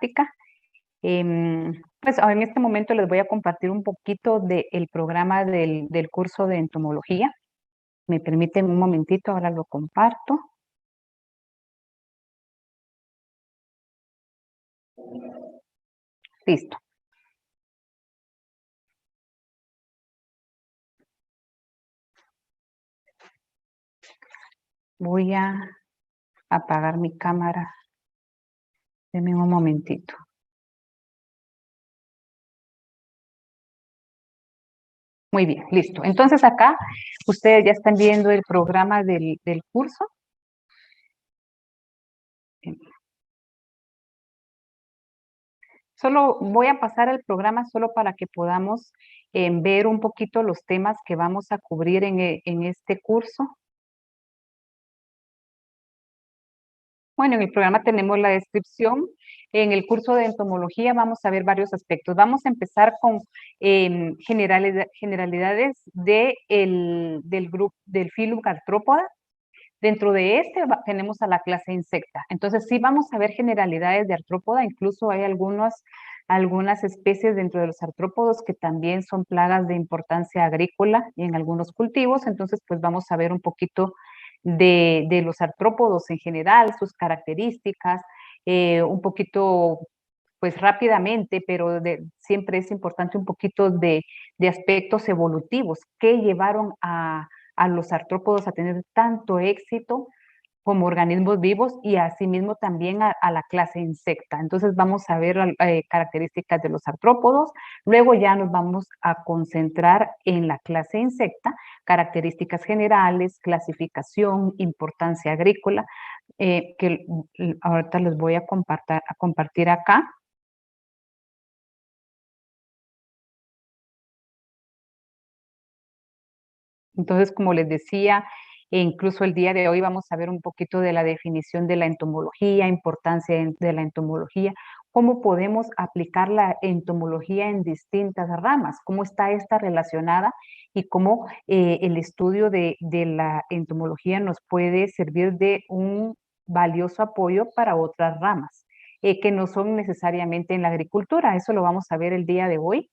práctica. Pues en este momento les voy a compartir un poquito del programa del curso de entomología. Me permiten un momentito, ahora lo comparto. Listo. Voy a apagar mi cámara. Denme un momentito. Muy bien, listo. Entonces acá ustedes ya están viendo el programa del curso. Solo voy a pasar el programa solo para que podamos ver un poquito los temas que vamos a cubrir en este curso. Bueno, en el programa tenemos la descripción. En el curso de entomología vamos a ver varios aspectos. Vamos a empezar con generalidades del grupo del filum Arthropoda. Dentro de este tenemos a la clase insecta. Entonces sí vamos a ver generalidades de artrópoda, incluso hay algunas especies dentro de los artrópodos que también son plagas de importancia agrícola y en algunos cultivos. Entonces pues vamos a ver un poquito de los artrópodos en general, sus características, un poquito pues rápidamente, pero siempre es importante un poquito de aspectos evolutivos que llevaron a los artrópodos a tener tanto éxito como organismos vivos y asimismo también a la clase insecta. Entonces vamos a ver características de los artrópodos, luego ya nos vamos a concentrar en la clase insecta, características generales, clasificación, importancia agrícola, que ahorita les voy a compartir acá. Entonces, como les decía, incluso el día de hoy vamos a ver un poquito de la definición de la entomología, importancia de la entomología, cómo podemos aplicar la entomología en distintas ramas, cómo está esta relacionada y cómo el estudio de la entomología nos puede servir de un valioso apoyo para otras ramas, que no son necesariamente en la agricultura. Eso lo vamos a ver el día de hoy.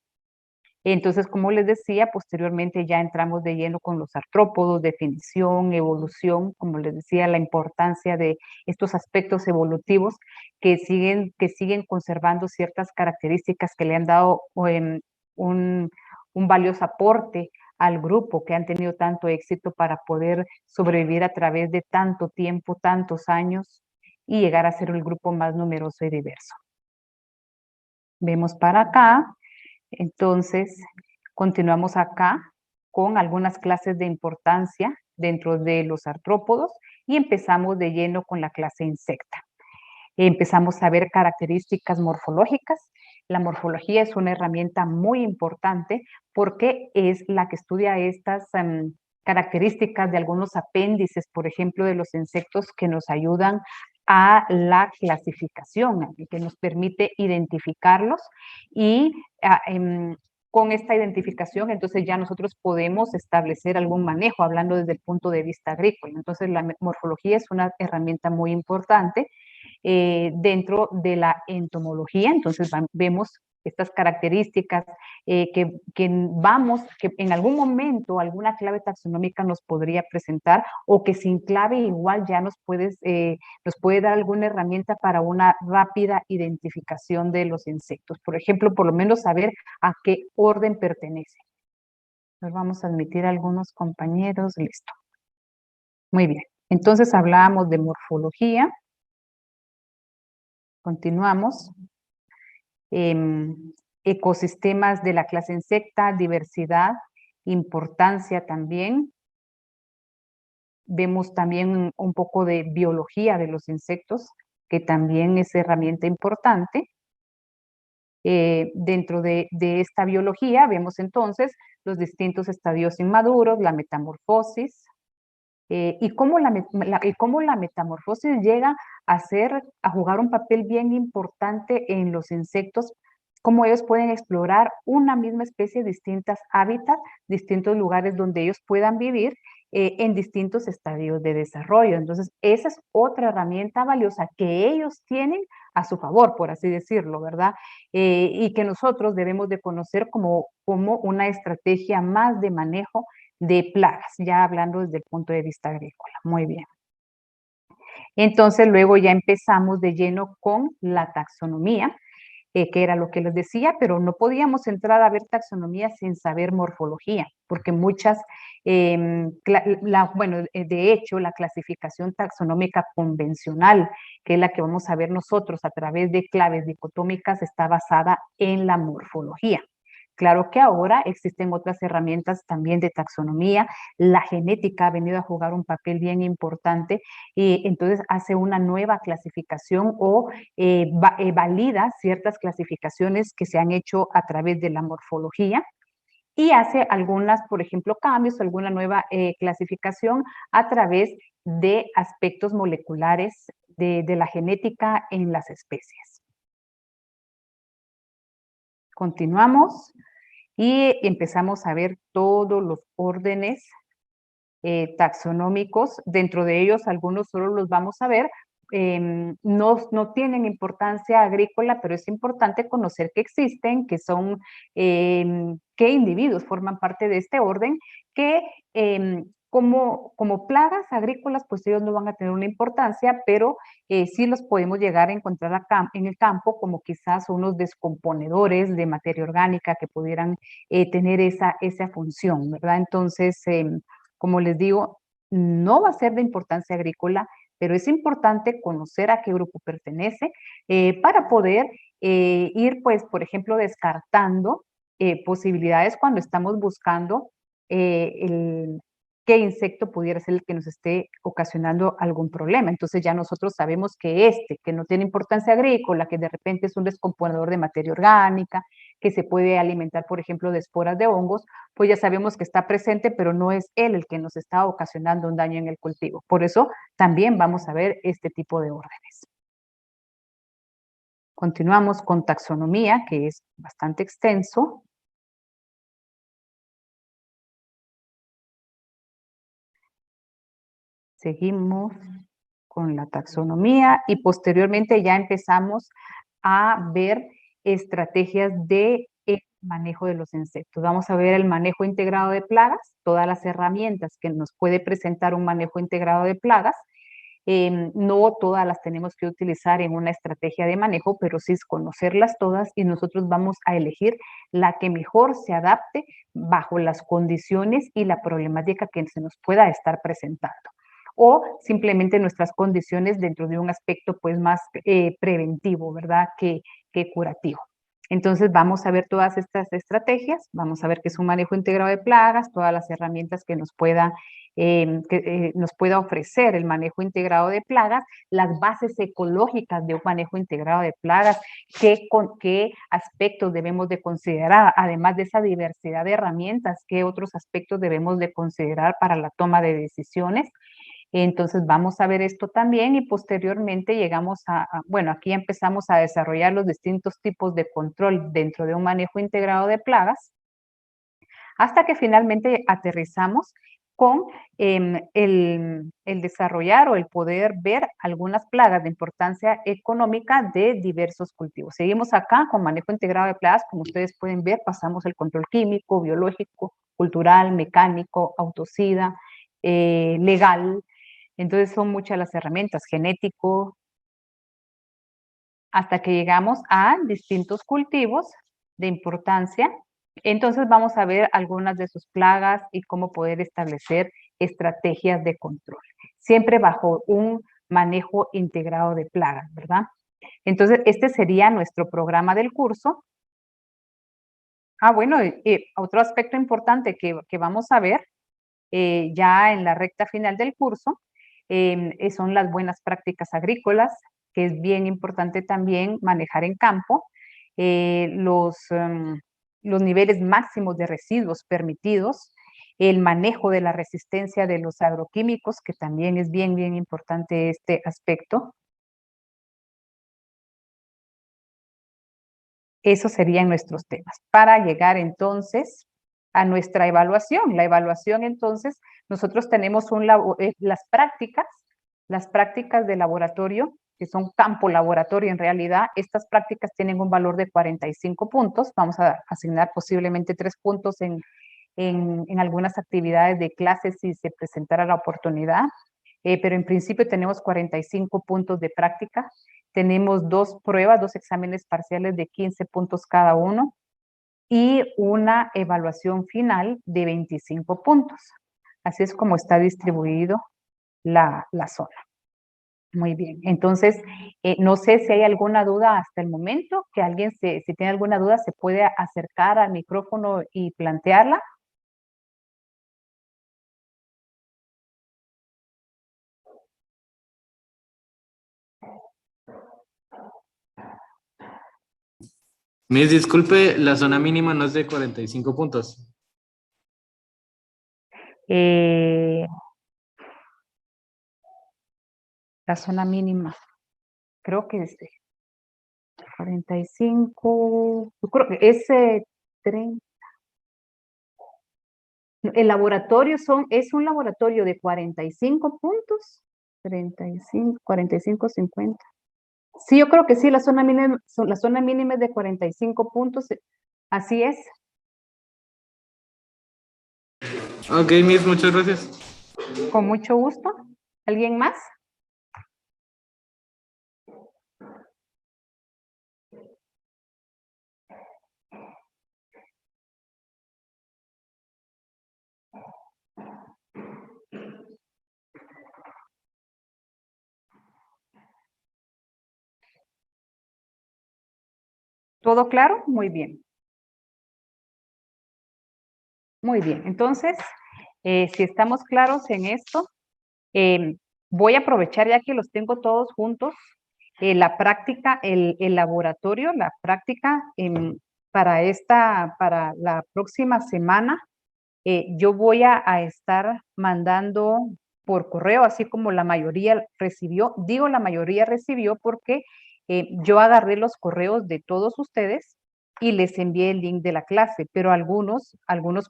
Entonces, como les decía, posteriormente ya entramos de lleno con los artrópodos, definición, evolución, como les decía, la importancia de estos aspectos evolutivos que siguen conservando ciertas características que le han dado un, un valioso aporte al grupo, que han tenido tanto éxito para poder sobrevivir a través de tanto tiempo, tantos años y llegar a ser el grupo más numeroso y diverso. Vemos para acá. Entonces, continuamos acá con algunas clases de importancia dentro de los artrópodos y empezamos de lleno con la clase insecta. Empezamos a ver características morfológicas. La morfología es una herramienta muy importante porque es la que estudia estas características de algunos apéndices, por ejemplo, de los insectos que nos ayudan a la clasificación, que nos permite identificarlos y con esta identificación, entonces ya nosotros podemos establecer algún manejo, hablando desde el punto de vista agrícola. Entonces la morfología es una herramienta muy importante dentro de la entomología. Entonces vemos estas características que en algún momento alguna clave taxonómica nos podría presentar o que sin clave igual ya nos puede dar alguna herramienta para una rápida identificación de los insectos. Por ejemplo, por lo menos saber a qué orden pertenece. Nos vamos a admitir a algunos compañeros. Listo. Muy bien. Entonces hablábamos de morfología. Continuamos. Ecosistemas de la clase insecta, diversidad, importancia también. Vemos también un poco de biología de los insectos, que también es herramienta importante. Dentro de esta biología vemos entonces los distintos estadios inmaduros, la metamorfosis, y cómo la metamorfosis llega a jugar un papel bien importante en los insectos, cómo ellos pueden explorar una misma especie, distintos hábitats, distintos lugares donde ellos puedan vivir en distintos estadios de desarrollo. Entonces, esa es otra herramienta valiosa que ellos tienen a su favor, por así decirlo, ¿verdad? Y que nosotros debemos de conocer como una estrategia más de manejo de plagas, ya hablando desde el punto de vista agrícola. Muy bien. Entonces, luego ya empezamos de lleno con la taxonomía, que era lo que les decía, pero no podíamos entrar a ver taxonomía sin saber morfología, porque muchas, bueno, de hecho, la clasificación taxonómica convencional, que es la que vamos a ver nosotros a través de claves dicotómicas, está basada en la morfología. Claro que ahora existen otras herramientas también de taxonomía. La genética ha venido a jugar un papel bien importante y entonces hace una nueva clasificación o valida ciertas clasificaciones que se han hecho a través de la morfología y hace algunas, por ejemplo, cambios, alguna nueva clasificación a través de aspectos moleculares de la genética en las especies. Continuamos y empezamos a ver todos los órdenes taxonómicos. Dentro de ellos, algunos solo los vamos a ver. No tienen importancia agrícola, pero es importante conocer que existen, que son, qué individuos forman parte de este orden, que como plagas agrícolas, pues ellos no van a tener una importancia, pero sí los podemos llegar a encontrar acá en el campo, como quizás unos descomponedores de materia orgánica que pudieran tener esa función, ¿verdad? Entonces, como les digo, no va a ser de importancia agrícola, pero es importante conocer a qué grupo pertenece para poder ir, pues, por ejemplo, descartando posibilidades cuando estamos buscando qué insecto pudiera ser el que nos esté ocasionando algún problema. Entonces ya nosotros sabemos que que no tiene importancia agrícola, que de repente es un descomponedor de materia orgánica, que se puede alimentar, por ejemplo, de esporas de hongos, pues ya sabemos que está presente, pero no es él el que nos está ocasionando un daño en el cultivo. Por eso también vamos a ver este tipo de órdenes. Continuamos con taxonomía, que es bastante extenso. Seguimos con la taxonomía y posteriormente ya empezamos a ver estrategias de manejo de los insectos. Vamos a ver el manejo integrado de plagas, todas las herramientas que nos puede presentar un manejo integrado de plagas. No todas las tenemos que utilizar en una estrategia de manejo, pero sí es conocerlas todas y nosotros vamos a elegir la que mejor se adapte bajo las condiciones y la problemática que se nos pueda estar presentando o simplemente nuestras condiciones dentro de un aspecto pues más preventivo, ¿verdad? Que curativo. Entonces vamos a ver todas estas estrategias, vamos a ver qué es un manejo integrado de plagas, todas las herramientas que nos pueda ofrecer el manejo integrado de plagas, las bases ecológicas de un manejo integrado de plagas, qué aspectos debemos de considerar, además de esa diversidad de herramientas, qué otros aspectos debemos de considerar para la toma de decisiones. Entonces vamos a ver esto también y posteriormente llegamos bueno, aquí empezamos a desarrollar los distintos tipos de control dentro de un manejo integrado de plagas, hasta que finalmente aterrizamos con el desarrollar o el poder ver algunas plagas de importancia económica de diversos cultivos. Seguimos acá con manejo integrado de plagas, como ustedes pueden ver, pasamos el control químico, biológico, cultural, mecánico, autocida, legal. Entonces son muchas las herramientas, genético, hasta que llegamos a distintos cultivos de importancia. Entonces vamos a ver algunas de sus plagas y cómo poder establecer estrategias de control, siempre bajo un manejo integrado de plagas, ¿verdad? Entonces este sería nuestro programa del curso. Bueno, otro aspecto importante que vamos a ver ya en la recta final del curso son las buenas prácticas agrícolas, que es bien importante también manejar en campo, los niveles máximos de residuos permitidos, el manejo de la resistencia de los agroquímicos, que también es bien, bien importante este aspecto. Esos serían nuestros temas. Para llegar entonces a nuestra evaluación. La evaluación entonces, nosotros tenemos las prácticas de laboratorio que son campo laboratorio en realidad, estas prácticas tienen un valor de 45 puntos. Vamos a asignar posiblemente 3 puntos en algunas actividades de clases si se presentara la oportunidad. Pero en principio tenemos 45 puntos de práctica. Tenemos 2 pruebas, 2 exámenes parciales de 15 puntos cada uno y una evaluación final de 25 puntos. Así es como está distribuido la zona. Muy bien, entonces, no sé si hay alguna duda hasta el momento, que alguien, si tiene alguna duda, se puede acercar al micrófono y plantearla. Miss, disculpe, la zona mínima no es de 45 puntos. La zona mínima, creo que es de 45, yo creo que es 30. El laboratorio es un laboratorio de 45 puntos, 35, 45, 50. Sí, yo creo que sí, la zona mínima es de 45 puntos, así es. Ok, Miss, muchas gracias. Con mucho gusto. ¿Alguien más? ¿Todo claro? Muy bien. Muy bien. Entonces, si estamos claros en esto, voy a aprovechar ya que los tengo todos juntos, la práctica, el laboratorio, la práctica para la próxima semana. Yo voy a estar mandando por correo, así como la mayoría recibió. Digo la mayoría recibió porque yo agarré los correos de todos ustedes y les envié el link de la clase, pero algunos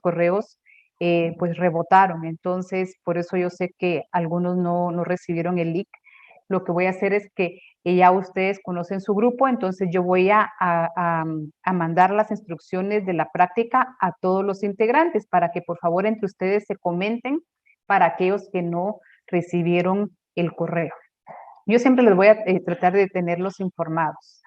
correos pues rebotaron. Entonces, por eso yo sé que algunos no recibieron el link. Lo que voy a hacer es que ya ustedes conocen su grupo, entonces yo voy a mandar las instrucciones de la práctica a todos los integrantes para que por favor entre ustedes se comenten para aquellos que no recibieron el correo. Yo siempre les voy a tratar de tenerlos informados.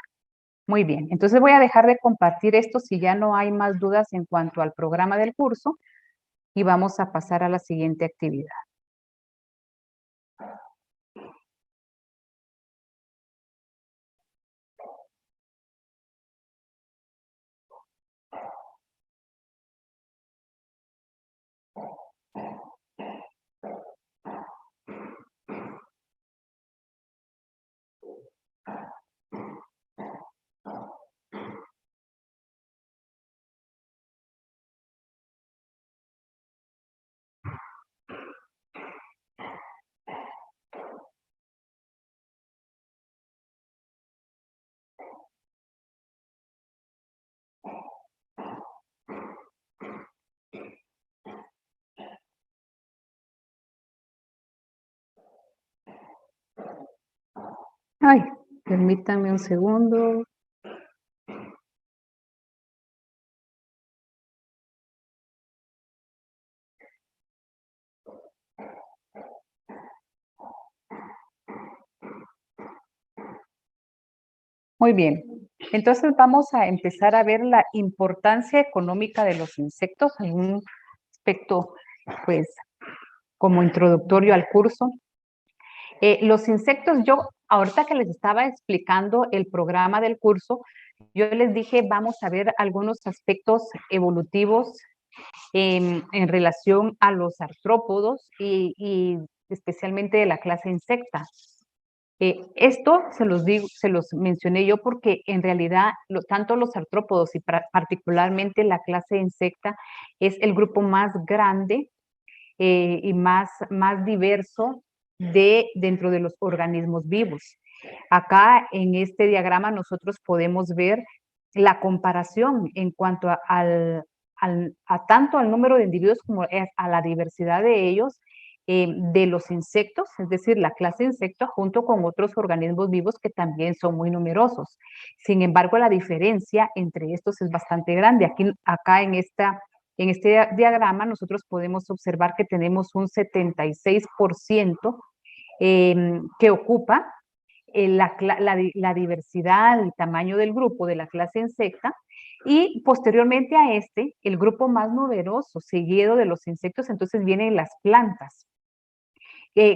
Muy bien, entonces voy a dejar de compartir esto si ya no hay más dudas en cuanto al programa del curso y vamos a pasar a la siguiente actividad. Ay, permítanme un segundo. Muy bien, entonces vamos a empezar a ver la importancia económica de los insectos en un aspecto, pues, como introductorio al curso. Los insectos, yo ahorita que les estaba explicando el programa del curso, yo les dije, vamos a ver algunos aspectos evolutivos en relación a los artrópodos y especialmente de la clase insecta. Esto se los mencioné yo porque en realidad tanto los artrópodos y particularmente la clase insecta es el grupo más grande y más diverso dentro de los organismos vivos. Acá en este diagrama nosotros podemos ver la comparación en cuanto a tanto al número de individuos como a la diversidad de ellos de los insectos, es decir, la clase insecto junto con otros organismos vivos que también son muy numerosos. Sin embargo, la diferencia entre estos es bastante grande. Acá en este diagrama nosotros podemos observar que tenemos un 76% que ocupa la diversidad, el tamaño del grupo de la clase insecta, y posteriormente a el grupo más numeroso, seguido de los insectos, entonces vienen las plantas,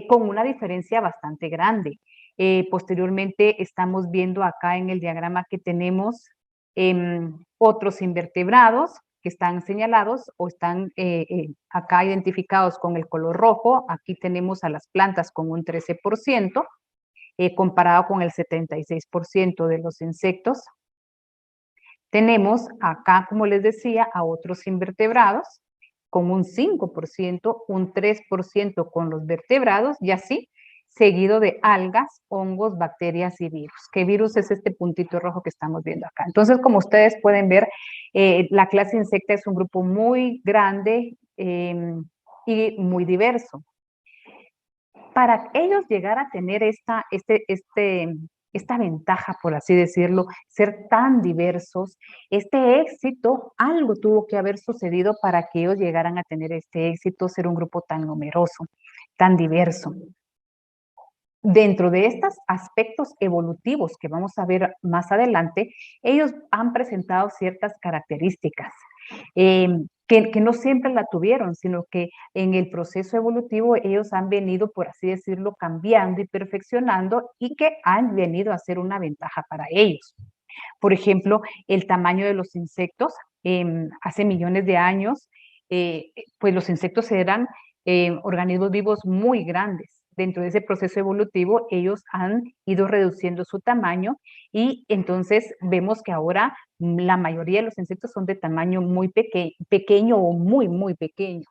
con una diferencia bastante grande. Posteriormente estamos viendo acá en el diagrama que tenemos otros invertebrados que están señalados o están acá identificados con el color rojo. Aquí tenemos a las plantas con un 13%, comparado con el 76% de los insectos. Tenemos acá, como les decía, a otros invertebrados con un 5%, un 3% con los vertebrados y así, seguido de algas, hongos, bacterias y virus. ¿Qué virus es este puntito rojo que estamos viendo acá? Entonces, como ustedes pueden ver, la clase insecta es un grupo muy grande y muy diverso. Para ellos llegar a tener esta ventaja, por así decirlo, ser tan diversos, este éxito, algo tuvo que haber sucedido para que ellos llegaran a tener este éxito, ser un grupo tan numeroso, tan diverso. Dentro de estos aspectos evolutivos que vamos a ver más adelante, ellos han presentado ciertas características que no siempre la tuvieron, sino que en el proceso evolutivo ellos han venido, por así decirlo, cambiando y perfeccionando y que han venido a ser una ventaja para ellos. Por ejemplo, el tamaño de los insectos. Hace millones de años, pues los insectos eran organismos vivos muy grandes. Dentro de ese proceso evolutivo, ellos han ido reduciendo su tamaño y entonces vemos que ahora la mayoría de los insectos son de tamaño muy pequeño o muy, muy pequeño.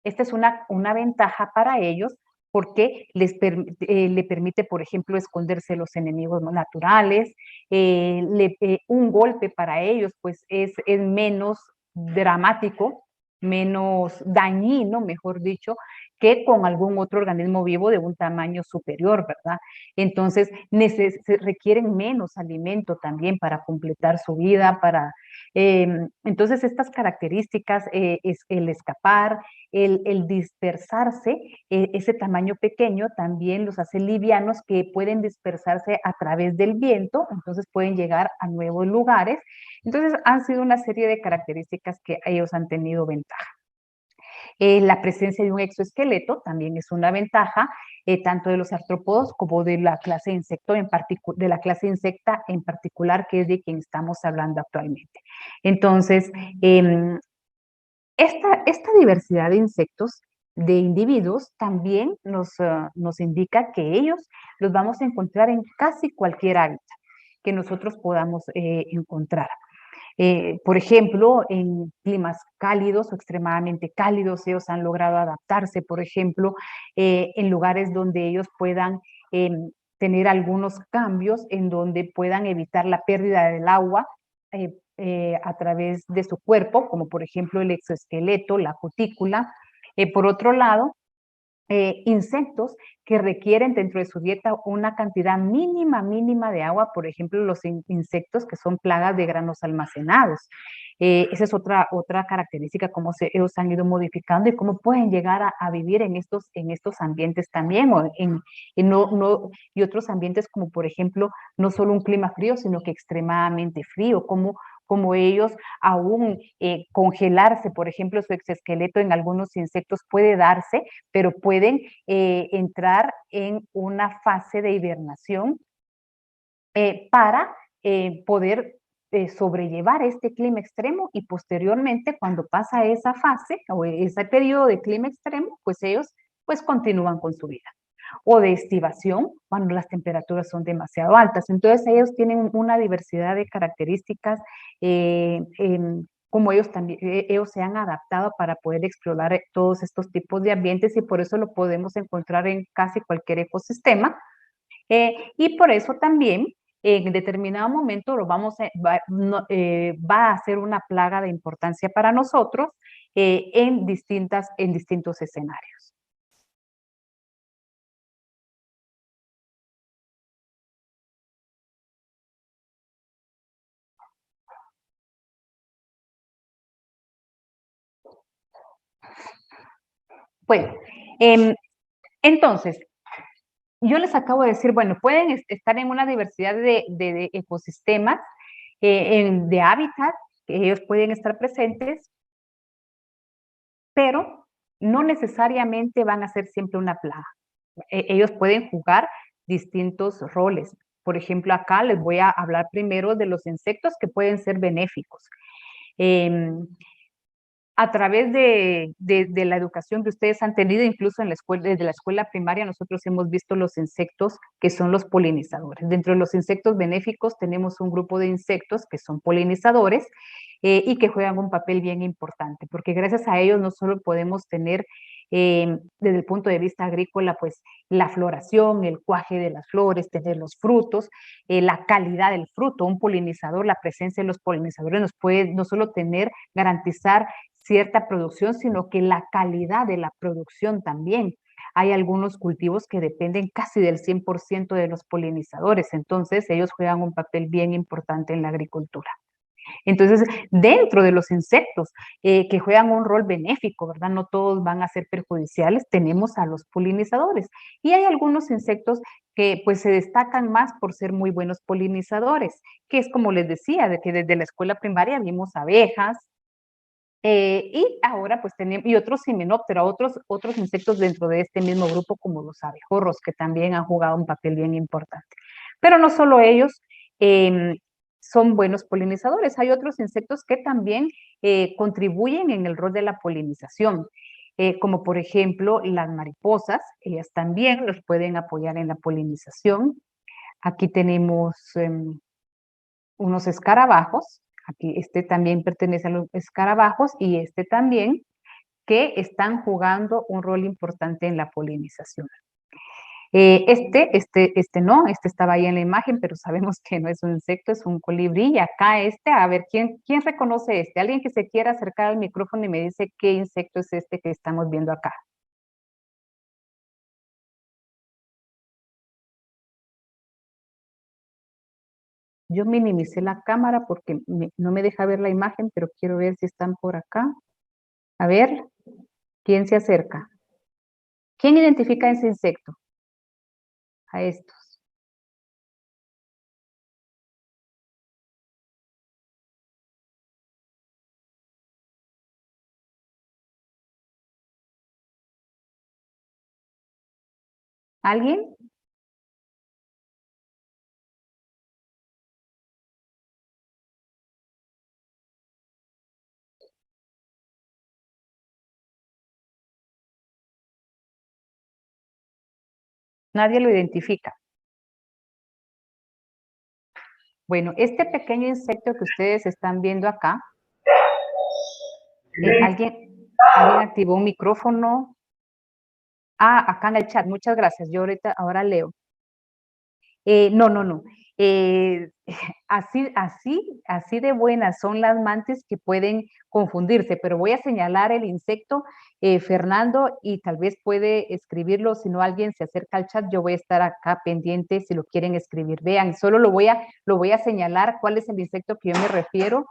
Esta es una ventaja para ellos porque le permite, por ejemplo, esconderse de los enemigos naturales. Un golpe para ellos pues es menos dramático, menos dañino, mejor dicho, que con algún otro organismo vivo de un tamaño superior, ¿verdad? Entonces, requieren menos alimento también para completar su vida, entonces estas características, es el escapar, el dispersarse, ese tamaño pequeño también los hace livianos que pueden dispersarse a través del viento, entonces pueden llegar a nuevos lugares. Entonces han sido una serie de características que ellos han tenido ventaja. La presencia de un exoesqueleto también es una ventaja, tanto de los artrópodos como de la clase de la clase insecta en particular, que es de quien estamos hablando actualmente. Entonces, esta diversidad de insectos, de individuos, también nos indica que ellos los vamos a encontrar en casi cualquier hábitat que nosotros podamos encontrar. Por ejemplo, en climas cálidos o extremadamente cálidos, ellos han logrado adaptarse, por ejemplo, en lugares donde ellos puedan tener algunos cambios, en donde puedan evitar la pérdida del agua a través de su cuerpo, como por ejemplo el exoesqueleto, la cutícula. Por otro lado, insectos que requieren dentro de su dieta una cantidad mínima de agua, por ejemplo, los insectos que son plagas de granos almacenados. Esa es otra característica, cómo ellos han ido modificando y cómo pueden llegar a vivir en estos ambientes también, o y otros ambientes como, por ejemplo, no solo un clima frío, sino que extremadamente frío, como ellos aún congelarse, por ejemplo, su exoesqueleto en algunos insectos puede darse, pero pueden entrar en una fase de hibernación para poder sobrellevar este clima extremo y posteriormente cuando pasa esa fase o ese periodo de clima extremo, pues ellos pues continúan con su vida. O de estivación, cuando las temperaturas son demasiado altas. Entonces ellos tienen una diversidad de características, como ellos se han adaptado para poder explorar todos estos tipos de ambientes y por eso lo podemos encontrar en casi cualquier ecosistema. Y por eso también en determinado momento va a ser una plaga de importancia para nosotros en distintos escenarios. Bueno, entonces, yo les acabo de decir, bueno, pueden estar en una diversidad de ecosistemas, de hábitat, que ellos pueden estar presentes, pero no necesariamente van a ser siempre una plaga. Ellos pueden jugar distintos roles. Por ejemplo, acá les voy a hablar primero de los insectos que pueden ser benéficos. A través de la educación que ustedes han tenido, incluso en la escuela, desde la escuela primaria, nosotros hemos visto los insectos que son los polinizadores. Dentro de los insectos benéficos tenemos un grupo de insectos que son polinizadores y que juegan un papel bien importante, porque gracias a ellos no solo podemos tener desde el punto de vista agrícola, pues la floración, el cuaje de las flores, tener los frutos, la calidad del fruto. Un polinizador, la presencia de los polinizadores nos puede no solo garantizar cierta producción, sino que la calidad de la producción también. Hay algunos cultivos que dependen casi del 100% de los polinizadores, entonces ellos juegan un papel bien importante en la agricultura. Entonces, dentro de los insectos que juegan un rol benéfico, ¿verdad? No todos van a ser perjudiciales, tenemos a los polinizadores. Y hay algunos insectos que pues se destacan más por ser muy buenos polinizadores, que es como les decía, de que desde la escuela primaria vimos abejas, y ahora pues tenemos, y otros himenópteros, otros insectos dentro de este mismo grupo como los abejorros, que también han jugado un papel bien importante. Pero no solo ellos son buenos polinizadores, hay otros insectos que también contribuyen en el rol de la polinización, como por ejemplo las mariposas, ellas también los pueden apoyar en la polinización. Aquí tenemos unos escarabajos. Aquí este también pertenece a los escarabajos y este también, que están jugando un rol importante en la polinización. Este no, este estaba ahí en la imagen, pero sabemos que no es un insecto, es un colibrí. Y acá a ver, ¿quién reconoce este? Alguien que se quiera acercar al micrófono y me dice qué insecto es este que estamos viendo acá. Yo minimicé la cámara porque no me deja ver la imagen, pero quiero ver si están por acá. A ver, ¿quién se acerca? ¿Quién identifica ese insecto? A estos. ¿Alguien? Nadie lo identifica. Bueno, este pequeño insecto que ustedes están viendo acá, ¿alguien activó un micrófono? Acá en el chat, muchas gracias. Yo ahora leo. No. Eh, así de buenas son las mantis que pueden confundirse, pero voy a señalar el insecto, Fernando, y tal vez puede escribirlo. Si no, alguien se acerca al chat, yo voy a estar acá pendiente si lo quieren escribir. Vean, solo lo voy a señalar cuál es el insecto que yo me refiero.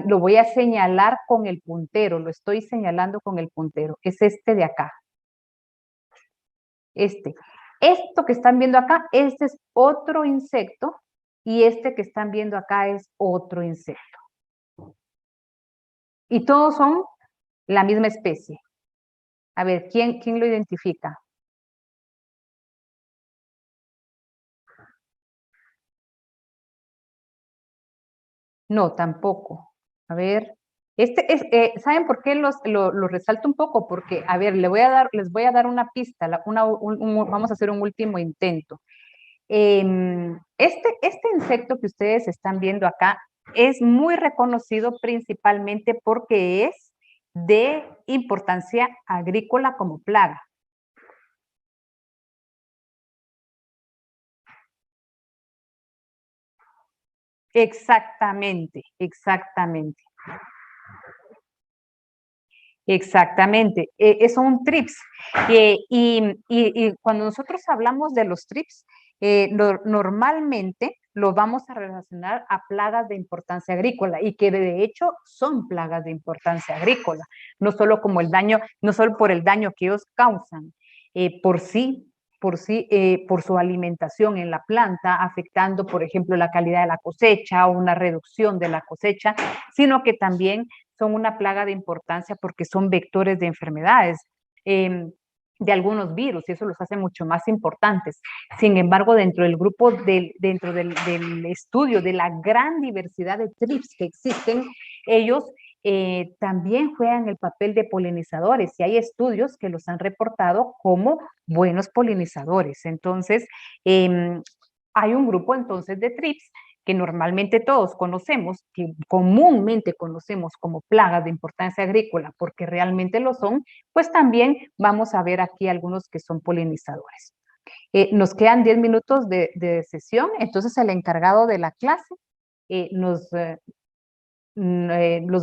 Lo voy a señalar con el puntero, lo estoy señalando con el puntero. Es este de acá. Esto que están viendo acá, este es otro insecto y este que están viendo acá es otro insecto. Y todos son la misma especie. A ver, ¿quién lo identifica? No, tampoco. A ver, ¿saben por qué lo resalto un poco? Porque, a ver, les voy a dar una pista, vamos a hacer un último intento. Este insecto que ustedes están viendo acá es muy reconocido principalmente porque es de importancia agrícola como plaga. Exactamente. Son trips. Y cuando nosotros hablamos de los trips, normalmente lo vamos a relacionar a plagas de importancia agrícola y que de hecho son plagas de importancia agrícola, no solo como el daño, no solo por el daño que ellos causan por su alimentación en la planta, afectando, por ejemplo, la calidad de la cosecha o una reducción de la cosecha, sino que también son una plaga de importancia porque son vectores de enfermedades. De algunos virus y eso los hace mucho más importantes. Sin embargo, dentro del grupo, dentro del estudio de la gran diversidad de trips que existen, ellos también juegan el papel de polinizadores y hay estudios que los han reportado como buenos polinizadores. Entonces, hay un grupo entonces de trips que normalmente todos conocemos, que comúnmente conocemos como plagas de importancia agrícola, porque realmente lo son, pues también vamos a ver aquí algunos que son polinizadores. Nos quedan 10 minutos de sesión, entonces el encargado de la clase los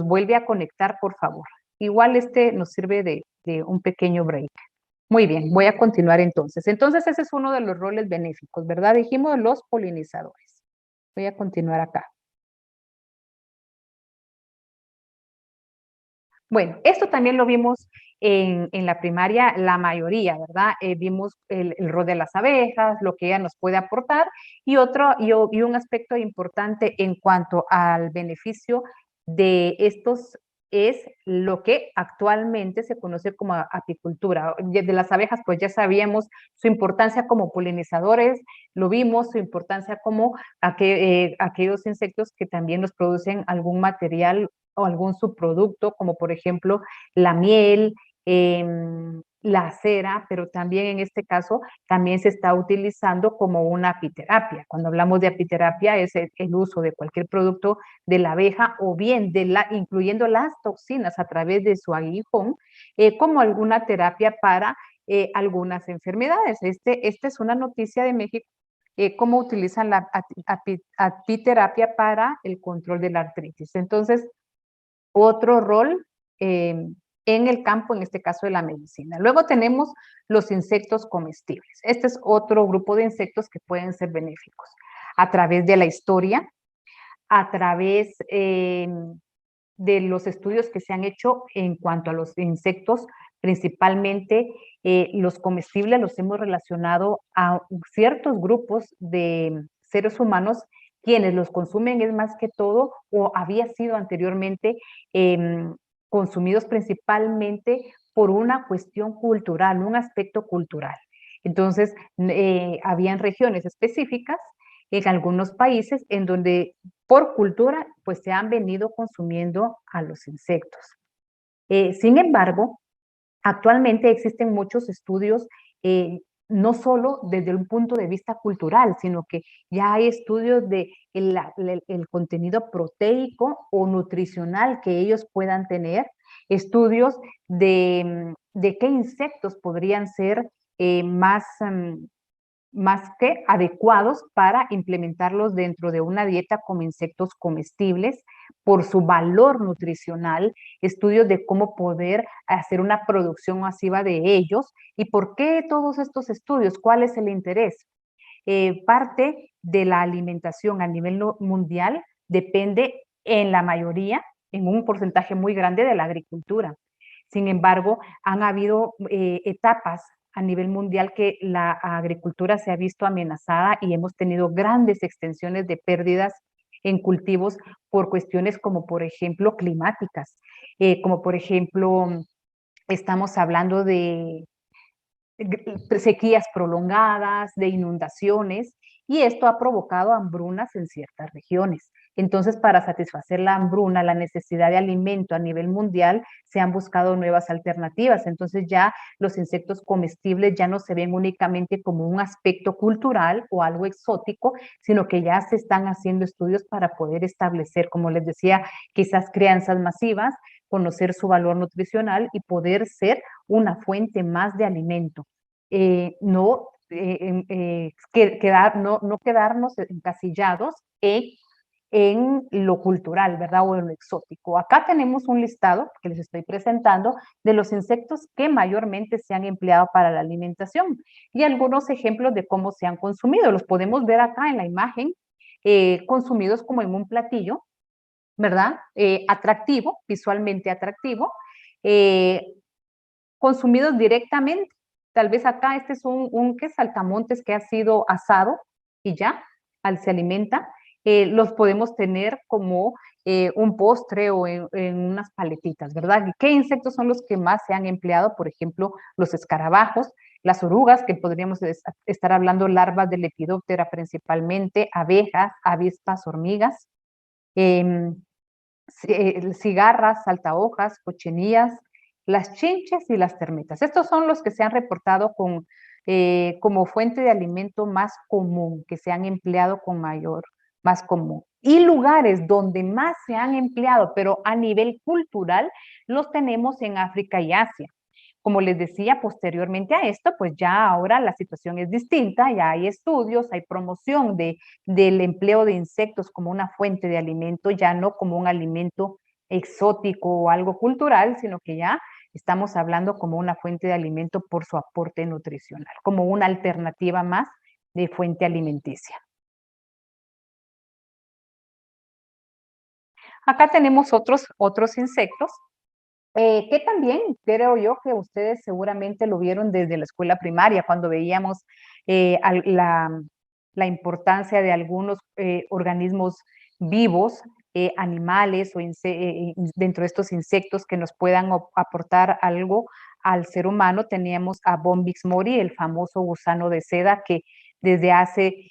vuelve a conectar, por favor. Igual este nos sirve de un pequeño break. Muy bien, voy a continuar entonces. Entonces ese es uno de los roles benéficos, ¿verdad? Dijimos los polinizadores. Voy a continuar acá. Bueno, esto también lo vimos en la primaria, la mayoría, ¿verdad? Vimos el rol de las abejas, lo que ella nos puede aportar, y un aspecto importante en cuanto al beneficio de estos es lo que actualmente se conoce como apicultura. De las abejas, pues ya sabíamos su importancia como polinizadores, lo vimos, su importancia como aquellos insectos que también nos producen algún material o algún subproducto, como por ejemplo la miel, la cera, pero también en este caso también se está utilizando como una apiterapia. Cuando hablamos de apiterapia es el uso de cualquier producto de la abeja o bien incluyendo las toxinas a través de su aguijón, como alguna terapia para algunas enfermedades. Esta es una noticia de México, cómo utilizan la apiterapia para el control de la artritis. Entonces, otro rol en el campo, en este caso de la medicina. Luego tenemos los insectos comestibles. Este es otro grupo de insectos que pueden ser benéficos. A través de la historia, a través de los estudios que se han hecho en cuanto a los insectos, principalmente los comestibles los hemos relacionado a ciertos grupos de seres humanos quienes los consumen es más que todo o había sido anteriormente consumidos principalmente por una cuestión cultural, un aspecto cultural. Entonces, habían regiones específicas en algunos países en donde por cultura pues se han venido consumiendo a los insectos. Sin embargo, actualmente existen muchos estudios, no solo desde un punto de vista cultural, sino que ya hay estudios de el contenido proteico o nutricional que ellos puedan tener, estudios de qué insectos podrían ser más que adecuados para implementarlos dentro de una dieta como insectos comestibles por su valor nutricional, estudios de cómo poder hacer una producción masiva de ellos y por qué todos estos estudios, cuál es el interés. Parte de la alimentación a nivel mundial depende en la mayoría, en un porcentaje muy grande de la agricultura. Sin embargo, han habido etapas a nivel mundial que la agricultura se ha visto amenazada y hemos tenido grandes extensiones de pérdidas en cultivos por cuestiones como por ejemplo climáticas, como por ejemplo estamos hablando de sequías prolongadas, de inundaciones, y esto ha provocado hambrunas en ciertas regiones. Entonces, para satisfacer la hambruna, la necesidad de alimento a nivel mundial, se han buscado nuevas alternativas. Entonces, ya los insectos comestibles ya no se ven únicamente como un aspecto cultural o algo exótico, sino que ya se están haciendo estudios para poder establecer, como les decía, quizás crianzas masivas, conocer su valor nutricional y poder ser una fuente más de alimento. No quedarnos encasillados en lo cultural, ¿verdad? O en lo exótico. Acá tenemos un listado que les estoy presentando de los insectos que mayormente se han empleado para la alimentación y algunos ejemplos de cómo se han consumido. Los podemos ver acá en la imagen. consumidos como en un platillo, ¿verdad? Atractivo, visualmente atractivo, consumidos directamente. Tal vez acá este es un ¿qué? Saltamontes que ha sido asado y ya, se alimenta. Los podemos tener como un postre o en unas paletitas, ¿verdad? ¿Qué insectos son los que más se han empleado? Por ejemplo, los escarabajos, las orugas, que podríamos estar hablando larvas de Lepidoptera principalmente, abejas, avispas, hormigas, eh, cigarras, saltahojas, cochinillas, las chinches y las termitas. Estos son los que se han reportado como fuente de alimento más común, que se han empleado con más común. Y lugares donde más se han empleado, pero a nivel cultural, los tenemos en África y Asia. Como les decía, posteriormente a esto, pues ya ahora la situación es distinta, ya hay estudios, hay promoción del empleo de insectos como una fuente de alimento, ya no como un alimento exótico o algo cultural, sino que ya estamos hablando como una fuente de alimento por su aporte nutricional, como una alternativa más de fuente alimenticia. Acá tenemos otros insectos que también creo yo que ustedes seguramente lo vieron desde la escuela primaria, cuando veíamos la importancia de algunos organismos vivos, animales o dentro de estos insectos que nos puedan aportar algo al ser humano. Teníamos a Bombix mori, el famoso gusano de seda que desde hace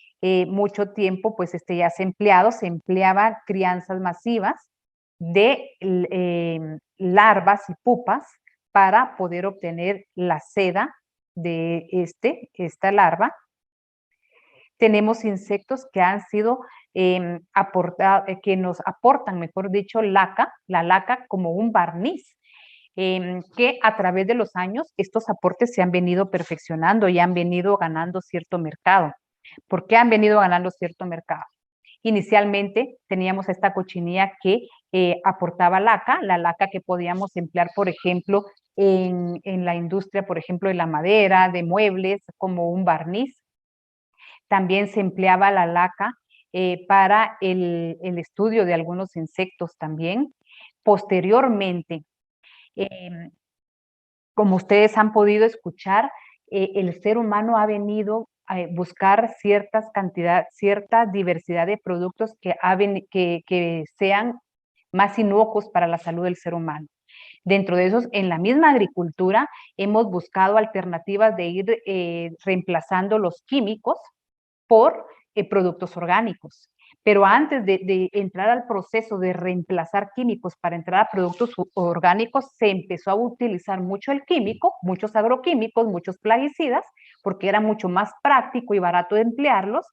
mucho tiempo pues ya se empleaba crianzas masivas de larvas y pupas para poder obtener la seda de esta larva. Tenemos insectos que han sido que nos aportan, mejor dicho, la laca como un barniz, que a través de los años estos aportes se han venido perfeccionando y han venido ganando cierto mercado. ¿Por qué han venido ganando cierto mercado? Inicialmente teníamos esta cochinilla que aportaba la laca que podíamos emplear, por ejemplo, en la industria, por ejemplo, de la madera, de muebles, como un barniz. También se empleaba la laca para el estudio de algunos insectos también. Posteriormente, eh, como ustedes han podido escuchar, el ser humano ha venido a buscar cierta diversidad de productos que sean más inocuos para la salud del ser humano. Dentro de esos, en la misma agricultura, hemos buscado alternativas de ir reemplazando los químicos por productos orgánicos. Pero antes de entrar al proceso de reemplazar químicos para entrar a productos orgánicos, se empezó a utilizar mucho el químico, muchos agroquímicos, muchos plaguicidas, porque era mucho más práctico y barato de emplearlos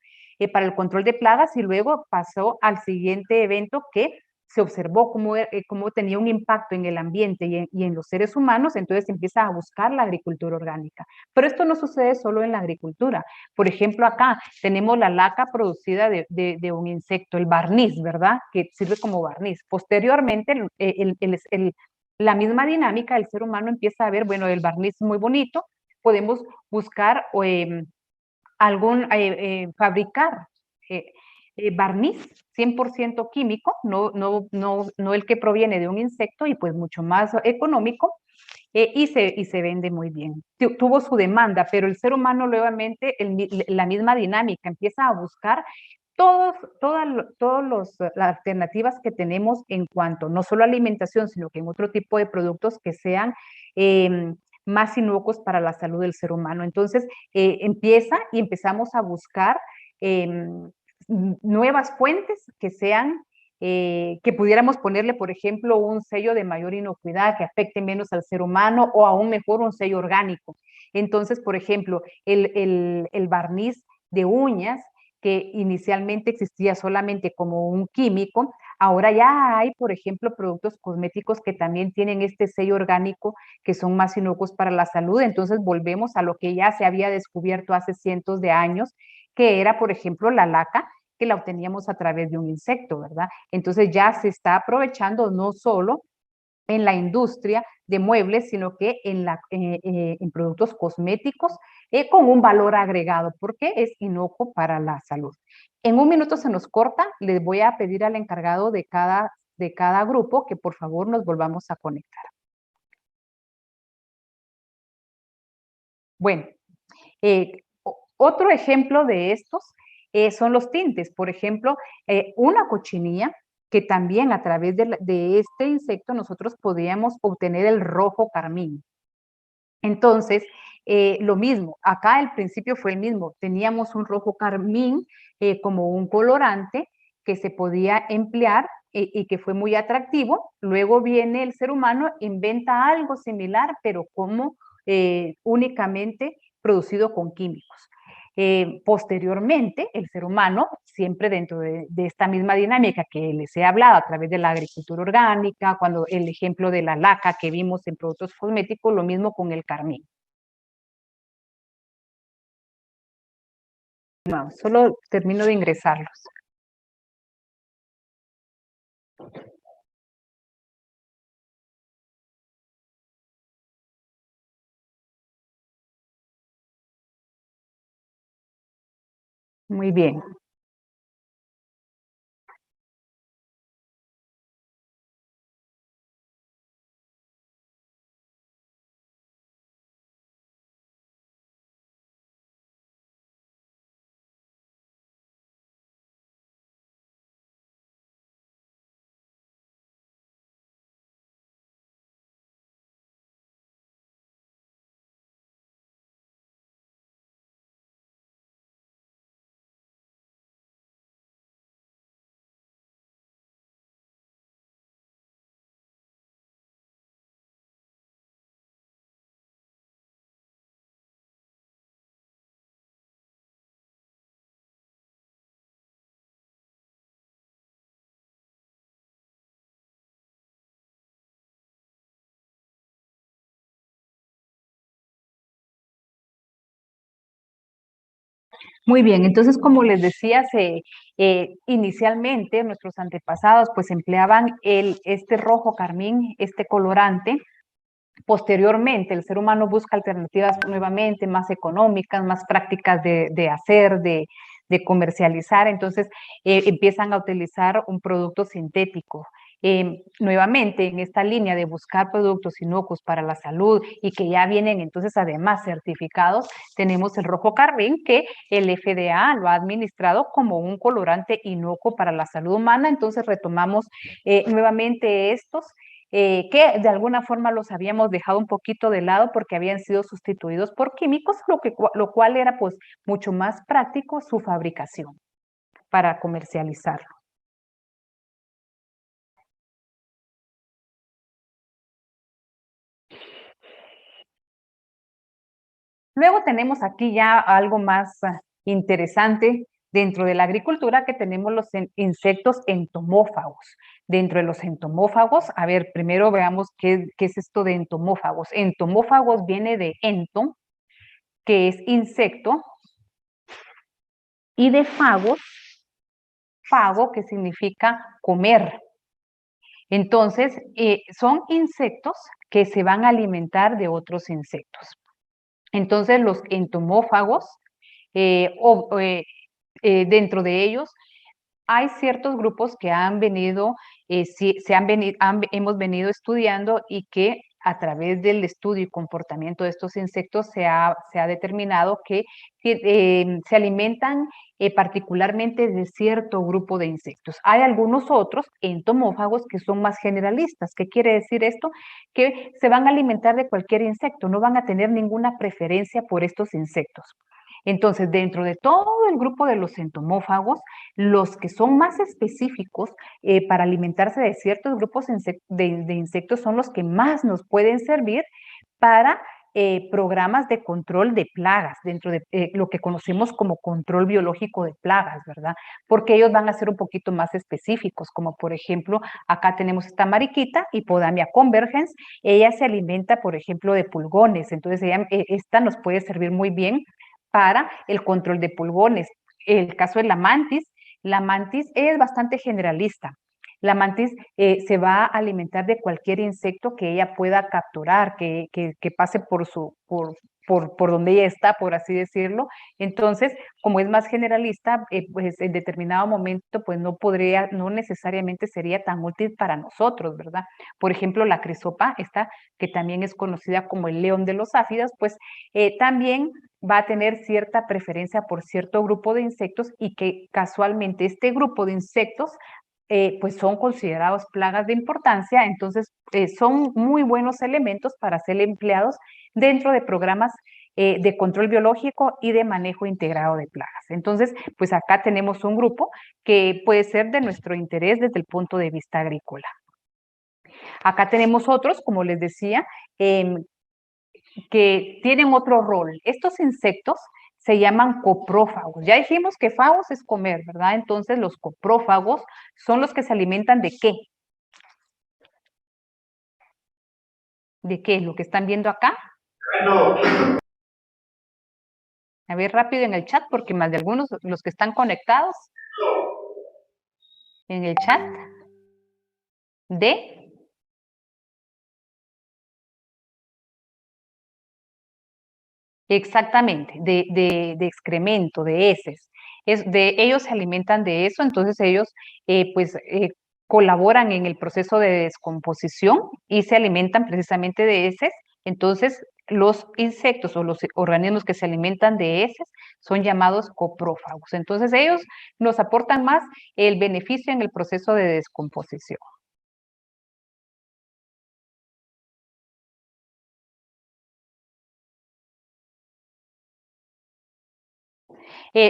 para el control de plagas, y luego pasó al siguiente evento que se observó cómo tenía un impacto en el ambiente y en los seres humanos. Entonces se empieza a buscar la agricultura orgánica. Pero esto no sucede solo en la agricultura. Por ejemplo, acá tenemos la laca producida de un insecto, el barniz, ¿verdad? Que sirve como barniz. Posteriormente, la misma dinámica, el ser humano empieza a ver, bueno, el barniz es muy bonito, podemos buscar fabricar barniz 100% químico, no el que proviene de un insecto, y pues mucho más económico, y se vende muy bien. Tuvo su demanda, pero el ser humano nuevamente, la misma dinámica, empieza a buscar todas las alternativas que tenemos en cuanto no solo a alimentación, sino que en otro tipo de productos que sean más inocuos para la salud del ser humano. Entonces, empezamos a buscar nuevas fuentes que pudiéramos ponerle, por ejemplo, un sello de mayor inocuidad que afecte menos al ser humano, o aún mejor un sello orgánico. Entonces, por ejemplo, el barniz de uñas, que inicialmente existía solamente como un químico, ahora ya hay, por ejemplo, productos cosméticos que también tienen este sello orgánico, que son más inocuos para la salud. Entonces volvemos a lo que ya se había descubierto hace cientos de años, que era, por ejemplo, la laca, que la obteníamos a través de un insecto, ¿verdad? Entonces ya se está aprovechando no solo en la industria de muebles, sino que en productos cosméticos con un valor agregado, porque es inocuo para la salud. En un minuto se nos corta, les voy a pedir al encargado de cada grupo que por favor nos volvamos a conectar. Bueno, otro ejemplo de estos son los tintes. Por ejemplo, una cochinilla que también a través de este insecto nosotros podíamos obtener el rojo carmín. Entonces, lo mismo, acá el principio fue el mismo. Teníamos un rojo carmín como un colorante que se podía emplear y que fue muy atractivo. Luego viene el ser humano, inventa algo similar, pero como únicamente producido con químicos. Posteriormente, el ser humano, siempre dentro de esta misma dinámica que les he hablado a través de la agricultura orgánica, cuando el ejemplo de la laca que vimos en productos cosméticos, lo mismo con el carmín. No, solo termino de ingresarlos. Muy bien. Muy bien, entonces como les decía, inicialmente nuestros antepasados pues empleaban este rojo carmín, este colorante. Posteriormente el ser humano busca alternativas nuevamente más económicas, más prácticas de hacer, de comercializar, entonces empiezan a utilizar un producto sintético. Nuevamente en esta línea de buscar productos inocuos para la salud y que ya vienen entonces además certificados, tenemos el rojo carmín que el FDA lo ha administrado como un colorante inocuo para la salud humana, entonces retomamos nuevamente estos que de alguna forma los habíamos dejado un poquito de lado porque habían sido sustituidos por químicos, lo cual era pues mucho más práctico su fabricación para comercializarlo. Luego tenemos aquí ya algo más interesante dentro de la agricultura, que tenemos los insectos entomófagos. Dentro de los entomófagos, a ver, primero veamos qué es esto de entomófagos. Entomófagos viene de ento, que es insecto, y de fagos, fago, que significa comer. Entonces, son insectos que se van a alimentar de otros insectos. Entonces, los entomófagos, dentro de ellos, hay ciertos grupos que han venido, hemos venido estudiando y que a través del estudio y comportamiento de estos insectos se ha determinado que se alimentan particularmente de cierto grupo de insectos. Hay algunos otros entomófagos que son más generalistas. ¿Qué quiere decir esto? Que se van a alimentar de cualquier insecto, no van a tener ninguna preferencia por estos insectos. Entonces, dentro de todo el grupo de los entomófagos, los que son más específicos para alimentarse de ciertos grupos de insectos son los que más nos pueden servir para programas de control de plagas, dentro de lo que conocemos como control biológico de plagas, ¿verdad? Porque ellos van a ser un poquito más específicos, como por ejemplo, acá tenemos esta mariquita, Hippodamia convergens, ella se alimenta, por ejemplo, de pulgones, entonces esta nos puede servir muy bien para el control de pulgones. El caso de la mantis es bastante generalista. La mantis se va a alimentar de cualquier insecto que ella pueda capturar, que pase por donde ella está, por así decirlo. Entonces, como es más generalista, pues en determinado momento, pues no necesariamente sería tan útil para nosotros, ¿verdad? Por ejemplo, la crisopa, esta que también es conocida como el león de los áfidas, pues también va a tener cierta preferencia por cierto grupo de insectos y que casualmente este grupo de insectos pues son considerados plagas de importancia, entonces son muy buenos elementos para ser empleados dentro de programas de control biológico y de manejo integrado de plagas. Entonces, pues acá tenemos un grupo que puede ser de nuestro interés desde el punto de vista agrícola. Acá tenemos otros, como les decía, que tienen otro rol. Estos insectos se llaman coprófagos. Ya dijimos que fagos es comer, ¿verdad? Entonces los coprófagos son los que se alimentan ¿de qué? ¿De qué? ¿Lo que están viendo acá? A ver rápido en el chat, porque más de algunos, los que están conectados en el chat, de... Exactamente, de excremento, de heces. Ellos se alimentan de eso, entonces ellos colaboran en el proceso de descomposición y se alimentan precisamente de heces. Entonces, los insectos o los organismos que se alimentan de heces son llamados coprófagos. Entonces, ellos nos aportan más el beneficio en el proceso de descomposición.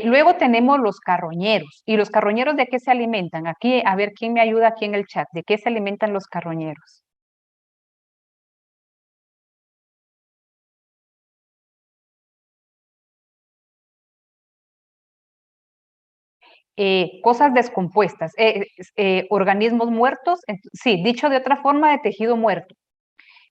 Luego tenemos los carroñeros. ¿Y los carroñeros de qué se alimentan? Aquí, a ver, ¿quién me ayuda aquí en el chat? ¿De qué se alimentan los carroñeros? Cosas descompuestas, organismos muertos, sí, dicho de otra forma, de tejido muerto.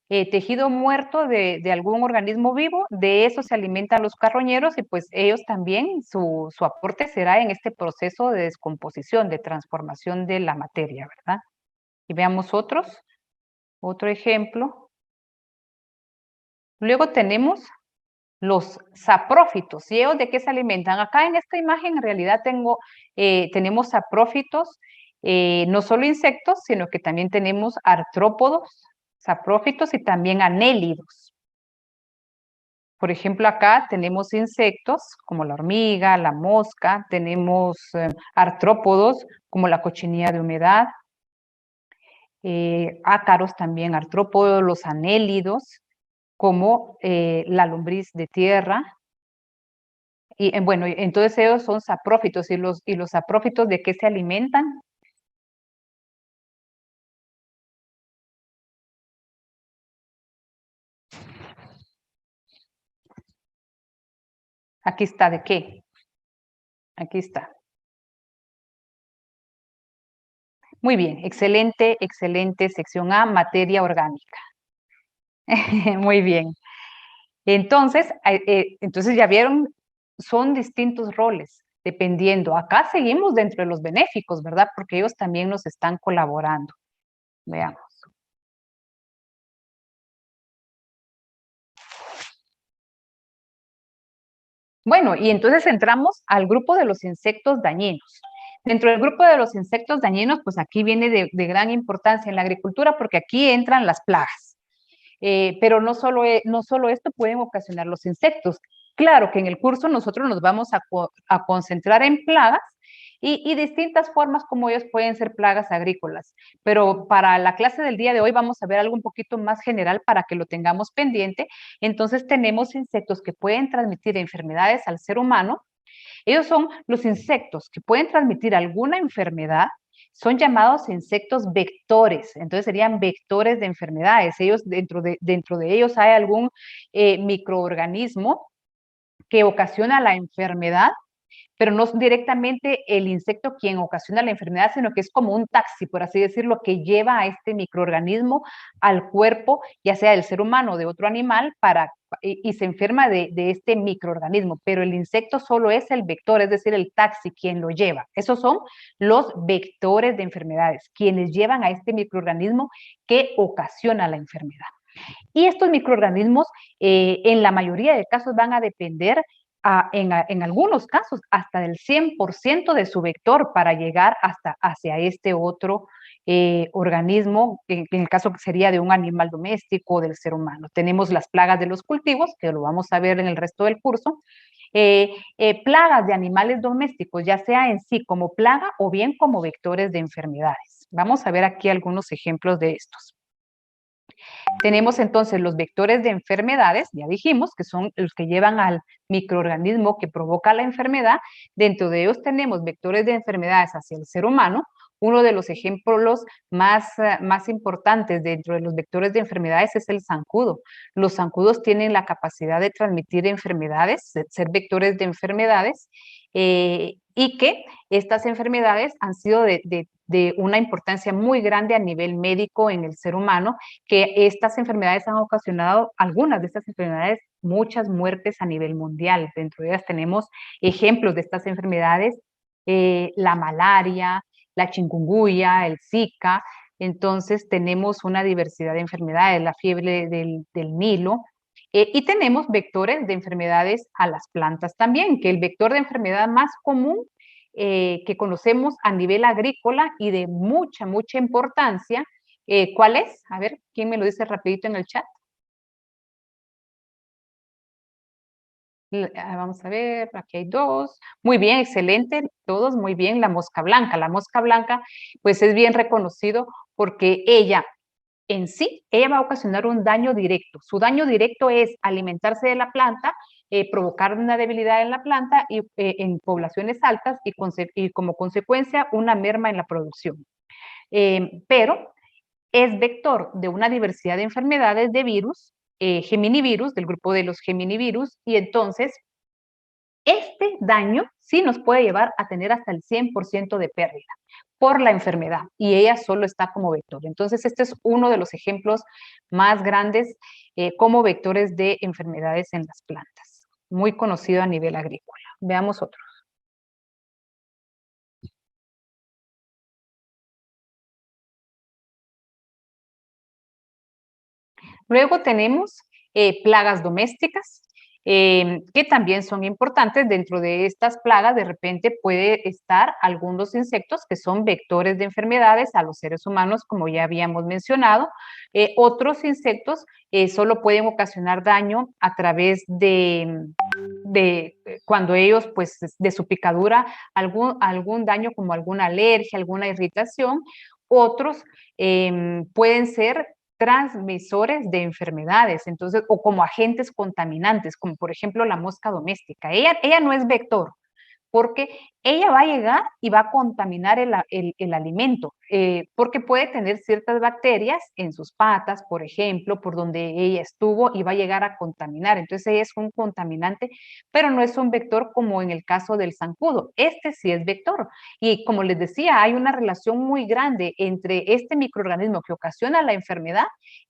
Tejido muerto de algún organismo vivo, de eso se alimentan los carroñeros y pues ellos también, su aporte será en este proceso de descomposición, de transformación de la materia, ¿verdad? Y veamos otro ejemplo. Luego tenemos los saprófitos. ¿Y ellos de qué se alimentan? Acá en esta imagen en realidad tenemos saprófitos, no solo insectos, sino que también tenemos artrópodos, saprófitos y también anélidos. Por ejemplo, acá tenemos insectos como la hormiga, la mosca, tenemos artrópodos como la cochinilla de humedad, ácaros también, artrópodos, los anélidos, como la lombriz de tierra. Y bueno, entonces ellos son saprófitos. ¿Y los saprófitos de qué se alimentan? Aquí está, ¿de qué? Aquí está. Muy bien, excelente, excelente. Sección A, materia orgánica. Muy bien. Entonces ya vieron, son distintos roles, dependiendo. Acá seguimos dentro de los benéficos, ¿verdad? Porque ellos también nos están colaborando. Veamos. Bueno, y entonces entramos al grupo de los insectos dañinos. Dentro del grupo de los insectos dañinos, pues aquí viene de gran importancia en la agricultura porque aquí entran las plagas. Pero no solo esto pueden ocasionar los insectos. Claro que en el curso nosotros nos vamos a concentrar en plagas y distintas formas como ellos pueden ser plagas agrícolas. Pero para la clase del día de hoy vamos a ver algo un poquito más general para que lo tengamos pendiente. Entonces tenemos insectos que pueden transmitir enfermedades al ser humano. Ellos son los insectos que pueden transmitir alguna enfermedad, son llamados insectos vectores, entonces serían vectores de enfermedades. Ellos, dentro de ellos hay algún microorganismo que ocasiona la enfermedad, pero no es directamente el insecto quien ocasiona la enfermedad, sino que es como un taxi, por así decirlo, que lleva a este microorganismo al cuerpo, ya sea del ser humano o de otro animal, y se enferma de este microorganismo, pero el insecto solo es el vector, es decir, el taxi quien lo lleva. Esos son los vectores de enfermedades, quienes llevan a este microorganismo que ocasiona la enfermedad. Y estos microorganismos en la mayoría de casos van a depender en algunos casos hasta del 100% de su vector para llegar hacia este otro organismo, en el caso que sería de un animal doméstico o del ser humano. Tenemos las plagas de los cultivos, que lo vamos a ver en el resto del curso, plagas de animales domésticos, ya sea en sí como plaga o bien como vectores de enfermedades. Vamos a ver aquí algunos ejemplos de estos. Tenemos entonces los vectores de enfermedades, ya dijimos, que son los que llevan al microorganismo que provoca la enfermedad. Dentro de ellos tenemos vectores de enfermedades hacia el ser humano. Uno de los ejemplos más importantes dentro de los vectores de enfermedades es el zancudo. Los zancudos tienen la capacidad de transmitir enfermedades, de ser vectores de enfermedades, y que estas enfermedades han sido de una importancia muy grande a nivel médico en el ser humano, que estas enfermedades han ocasionado, algunas de estas enfermedades, muchas muertes a nivel mundial. Dentro de ellas tenemos ejemplos de estas enfermedades, la malaria, la chikungunya, el Zika. Entonces tenemos una diversidad de enfermedades, la fiebre del Nilo, y tenemos vectores de enfermedades a las plantas también, que el vector de enfermedad más común que conocemos a nivel agrícola y de mucha importancia, ¿cuál es? A ver, ¿quién me lo dice rapidito en el chat? Vamos a ver, aquí hay dos. Muy bien, excelente, todos muy bien. La mosca blanca. La mosca blanca, pues es bien reconocido porque ella en sí, ella va a ocasionar un daño directo. Su daño directo es alimentarse de la planta, provocar una debilidad en la planta y, en poblaciones altas y como consecuencia una merma en la producción. Pero es vector de una diversidad de enfermedades de virus, geminivirus, del grupo de los geminivirus, y entonces este daño sí nos puede llevar a tener hasta el 100% de pérdida por la enfermedad, y ella solo está como vector. Entonces, este es uno de los ejemplos más grandes como vectores de enfermedades en las plantas, muy conocido a nivel agrícola. Veamos otro. Luego tenemos plagas domésticas, que también son importantes. Dentro de estas plagas, de repente puede estar algunos insectos que son vectores de enfermedades a los seres humanos, como ya habíamos mencionado. Otros insectos solo pueden ocasionar daño a través de cuando ellos, pues, de su picadura, algún daño como alguna alergia, alguna irritación. Otros pueden ser transmisores de enfermedades, entonces, o como agentes contaminantes, como por ejemplo la mosca doméstica. Ella no es vector, porque ella va a llegar y va a contaminar el alimento, porque puede tener ciertas bacterias en sus patas, por ejemplo, por donde ella estuvo, y va a llegar a contaminar. Entonces ella es un contaminante, pero no es un vector como en el caso del zancudo. Este sí es vector. Y como les decía, hay una relación muy grande entre este microorganismo que ocasiona la enfermedad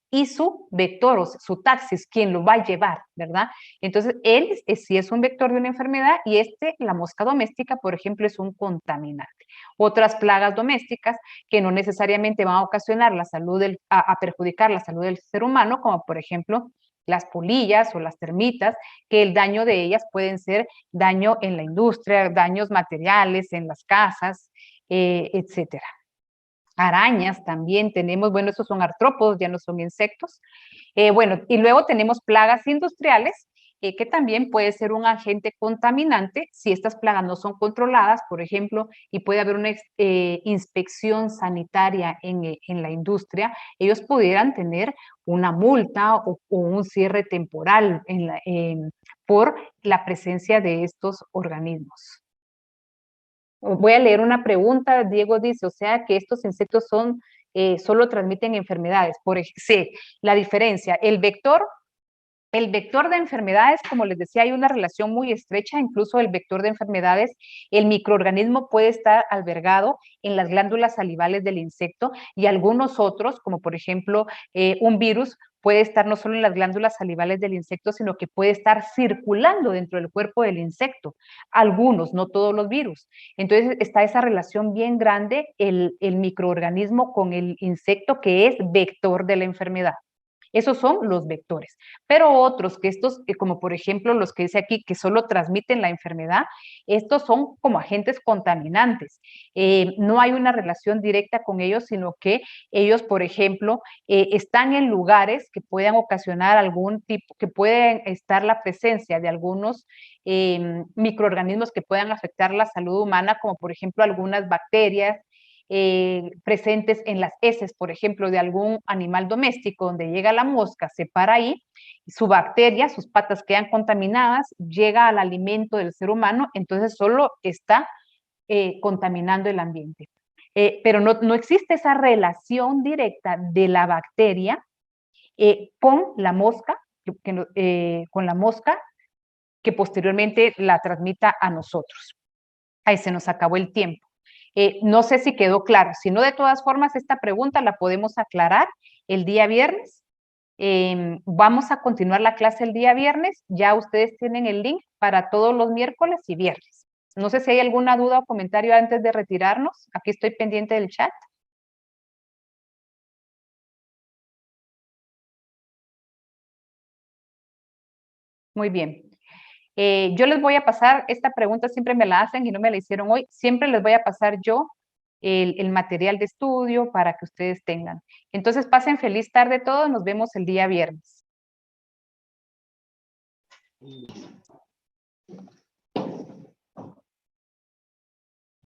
y su vector, o su taxis, quien lo va a llevar, ¿verdad? Entonces, él sí es un vector de una enfermedad, y la mosca doméstica, por ejemplo, es un contaminante. Otras plagas domésticas que no necesariamente van a ocasionar a perjudicar la salud del ser humano, como por ejemplo las polillas o las termitas, que el daño de ellas pueden ser daño en la industria, daños materiales en las casas, etcétera. Arañas también tenemos, bueno, esos son artrópodos, ya no son insectos. Bueno, y luego tenemos plagas industriales, que también puede ser un agente contaminante si estas plagas no son controladas, por ejemplo, y puede haber una inspección sanitaria en la industria. Ellos pudieran tener una multa o un cierre temporal por la presencia de estos organismos. Voy a leer una pregunta. Diego dice, o sea que estos insectos solo transmiten enfermedades. Sí, la diferencia, el vector de enfermedades, como les decía, hay una relación muy estrecha. Incluso el vector de enfermedades, el microorganismo puede estar albergado en las glándulas salivales del insecto, y algunos otros, como por ejemplo un virus, puede estar no solo en las glándulas salivales del insecto, sino que puede estar circulando dentro del cuerpo del insecto. Algunos, no todos los virus. Entonces está esa relación bien grande, el microorganismo con el insecto que es vector de la enfermedad. Esos son los vectores. Pero otros, que estos, como por ejemplo los que dice aquí, que solo transmiten la enfermedad, estos son como agentes contaminantes. No hay una relación directa con ellos, sino que ellos, por ejemplo, están en lugares que puedan ocasionar algún tipo, que pueden estar la presencia de algunos microorganismos que puedan afectar la salud humana, como por ejemplo algunas bacterias, presentes en las heces, por ejemplo, de algún animal doméstico, donde llega la mosca, se para ahí, su bacteria, sus patas quedan contaminadas, llega al alimento del ser humano, entonces solo está contaminando el ambiente. Pero no existe esa relación directa de la bacteria con la mosca, con la mosca que posteriormente la transmita a nosotros. Ahí se nos acabó el tiempo. No sé si quedó claro, si no, de todas formas, esta pregunta la podemos aclarar el día viernes. Vamos a continuar la clase el día viernes, ya ustedes tienen el link para todos los miércoles y viernes. No sé si hay alguna duda o comentario antes de retirarnos, aquí estoy pendiente del chat. Muy bien. Yo les voy a pasar, esta pregunta siempre me la hacen y no me la hicieron hoy, siempre les voy a pasar yo el material de estudio para que ustedes tengan. Entonces pasen feliz tarde todos, nos vemos el día viernes.